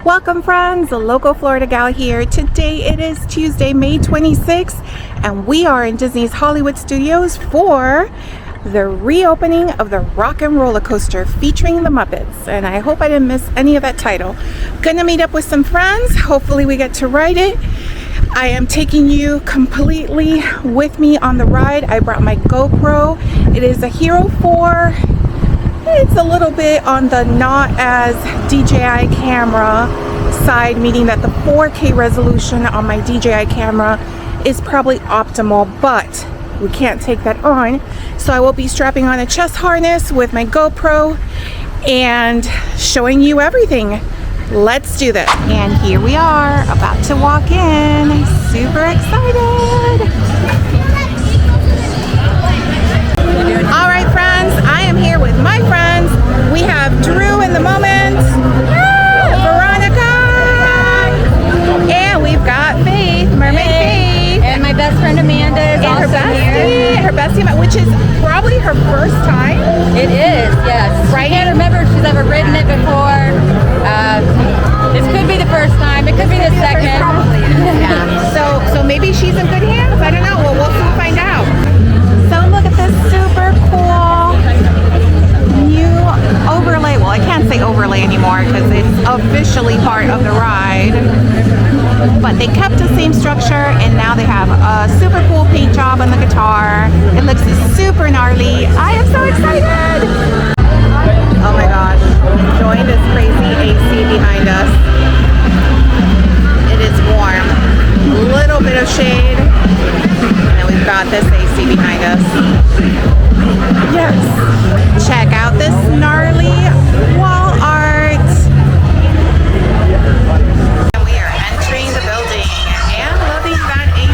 Welcome friends, the local Florida gal here. Today it is Tuesday, May 26th, and we are in Disney's Hollywood Studios for the reopening of the Rock and Roller Coaster featuring the Muppets. And I hope I didn't miss any of that title. Gonna meet up with some friends. Hopefully we get to ride it. I am taking you completely with me on the ride. I brought my GoPro. It is a Hero 4. It's a little bit on the not as DJI camera side, meaning that the 4K resolution on my DJI camera is probably optimal, but we can't take that on. So I will be strapping on a chest harness with my GoPro and showing you everything. Let's do this. And here we are, about to walk in. Super excited. All right, friends, I am here with my friends. We have Drew in the moment, Veronica, and we've got Faith, Mermaid Faith. And my best friend Amanda is also here. Her bestie, which is probably her first time. It is, yes. Right? I can't remember if she's ever ridden it before. This could be the first time. It could be the second. Probably. Yeah. So maybe she's in good hands. I don't know. Well, we'll soon find out. So look at this super cool new overlay. Well, I can't say overlay anymore because it's officially part of the ride. But they kept the same structure, and now they have a super cool paint job on the guitar. It looks super gnarly. I am so excited. Oh my gosh. Enjoying this crazy AC behind us. It is warm. A little bit of shade. And we've got this AC behind us. Yes. Check out this gnarly wall art. And we are entering the building and loving that AC.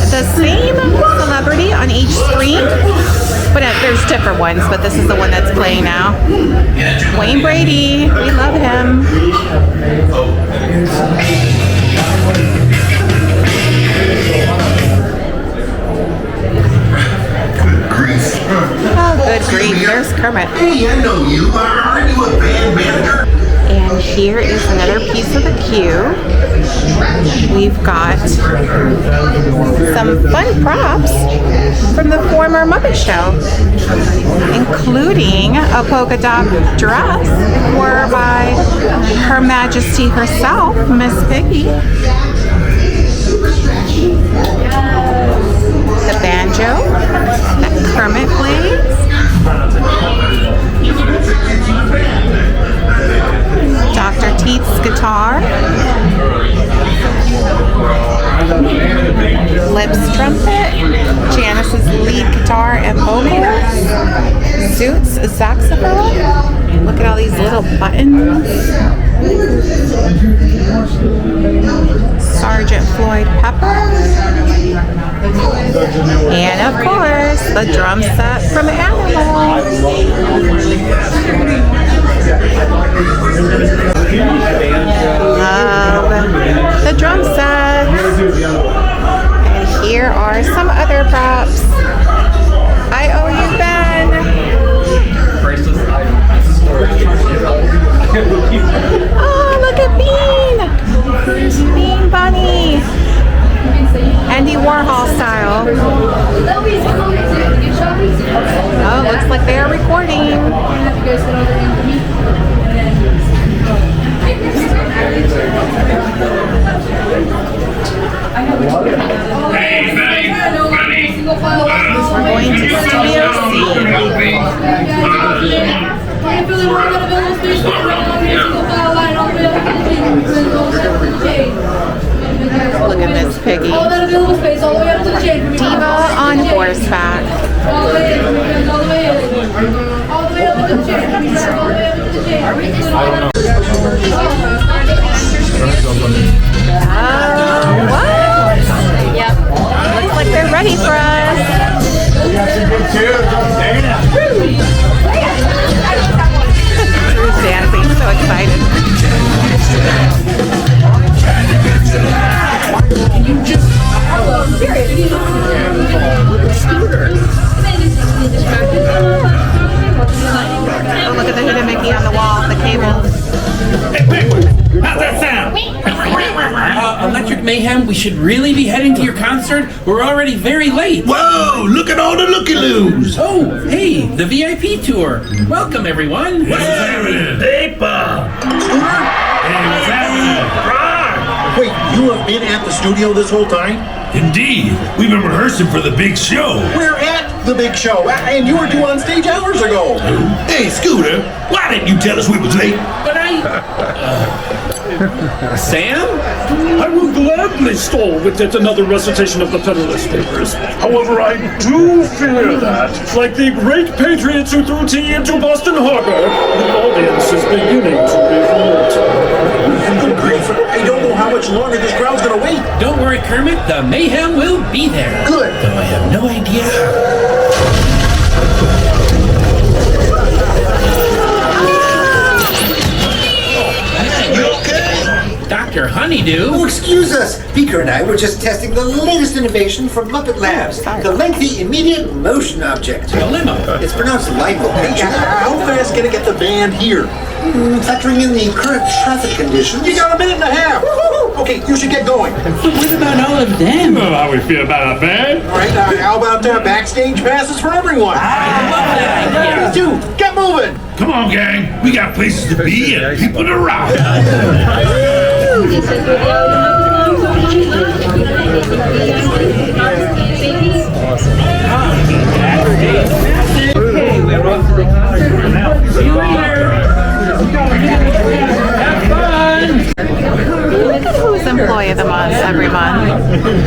The same celebrity on each screen, but there's different ones, but this is the one that's playing now. Wayne Brady, we love him. Oh, good grief, there's Kermit. Hey, I know you. Are you a band manager? And here is another piece of the queue. We've got some fun props from the former Muppet Show, including a polka dot dress worn by Her Majesty herself, Miss Piggy. The banjo that Kermit plays. Dr. Teeth's guitar, Lib's trumpet, Janice's lead guitar and vocals, Zoot's saxophone. Look at all these little buttons. Sergeant Floyd Pepper. And of course, the drum set from Animal. Love the drum sets. And here are some other props. I owe you, Ben. Oh, look at Bean. Bean Bunny. Andy Warhol style. Oh, looks like they are recording. We're going to Studio C. Look at Miss Piggy. Diva on horseback. What? Yep. Looks like they're ready for us. Drew's dancing. hanging on the wall, the cable. Hey, Penguin, how's that sound? Electric Mayhem, we should really be heading to your concert. We're already very late. Whoa, look at all the looky-loos. Oh, hey, the VIP tour. Welcome, everyone. What's happening? Hey, Bob. Hey, what's happening? Wait, you have been at the studio this whole time? Indeed, we've been rehearsing for the big show. We're at the big show, and you were due on stage hours ago. Hey, Scooter, why didn't you tell us we was late? But Sam? I will gladly stall with yet another recitation of the Federalist Papers. However, I do fear that, like the great patriots who threw tea into Boston Harbor, the audience is beginning to revolt. Good grief, I don't know how much longer this crowd's gonna wait. Don't worry, Kermit. The Mayhem will be there. Good. Though I have no idea. Dr. Honeydew? Oh, excuse us. Beaker and I were just testing the latest innovation from Muppet Labs, the lengthy immediate motion object. A limo. It's pronounced limo. How fast can I get the band here? Factoring in the current traffic conditions. You got a minute and a half. Okay, you should get going. What about all of them? You know how we feel about our band? All right, how about backstage passes for everyone? Yeah. Dude, get moving. Come on, gang. We got places to be and people to rock. Okay, we're off to the concert now. See you later. Have fun. Look at who's Employee of the Month every month.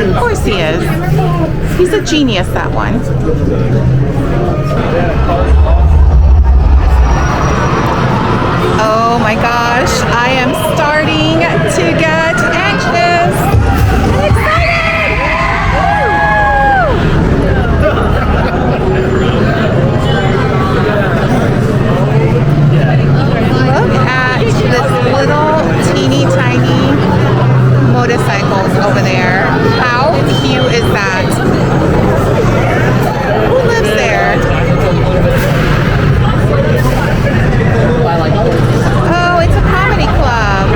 Of course he is. He's a genius, that one. Oh my gosh, I am starting to get anxious. I'm excited! Look at this little teeny tiny motorcycles over there. How cute is that? Who lives there? Oh, it's a comedy club.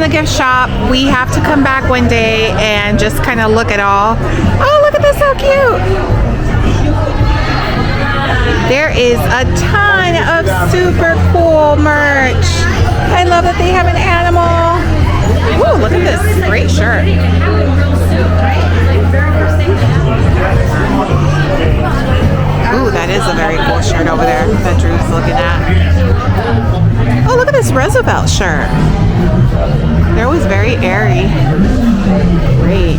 the gift shop. We have to come back one day and just kind of look at all. Oh, look at this, how cute. There is a ton of super cool merch. I love that they have an animal. Ooh, look at this great shirt. Ooh, that is a very cool shirt over there that Drew's looking at. Oh, look at this Roosevelt shirt. They're always very airy. Great.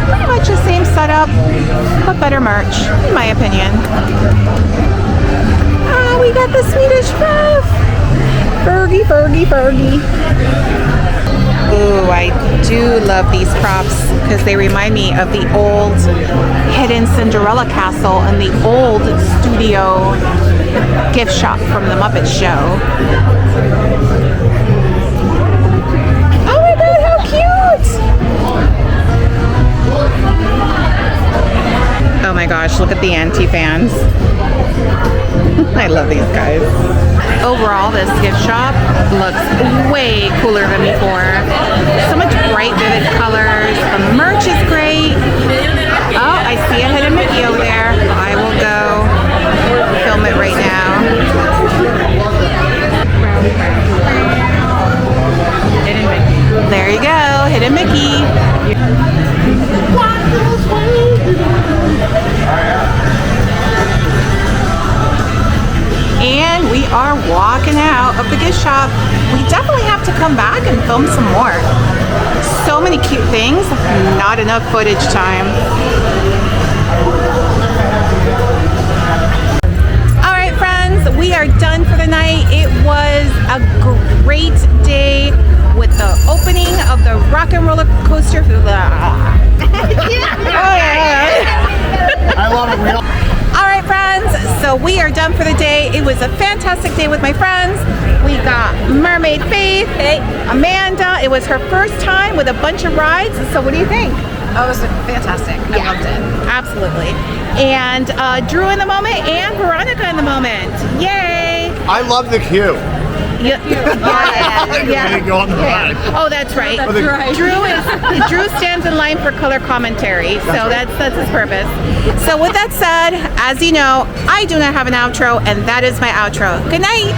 Pretty much the same setup, but better merch, in my opinion. Ah, we got the Swedish Chef. Fergie, Fergie, Fergie. Ooh, I do love these props because they remind me of the old hidden Cinderella castle and the old studio gift shop from the Muppet show. Oh my god, how cute! Oh my gosh, look at the anti-fans. I love these guys. Overall, this gift shop looks way cooler than before. So much bright, vivid colors. The merch is great. Oh, I see a hidden Mickey over there. I will go film it right now. There you go, hidden Mickey. And we are walking out of the gift shop. We definitely have to come back and film some more. So many cute things, not enough footage time. All right, friends, we are done for the night. It was a great day with the opening of the rock and roller coaster. I love it. All right, friends, so we are done for the day. It was a fantastic day with my friends. We got Mermaid Faith, Amanda. It was her first time with a bunch of rides. So what do you think? Oh, it was fantastic. I loved it. Absolutely. And Drew in the moment and Veronica in the moment. Yay! I love the queue. Yeah. Go on the ride. Oh, that's right. That's right. Drew stands in line for color commentary, so that's his purpose. So with that said, as you know, I do not have an outro, and that is my outro. Good night.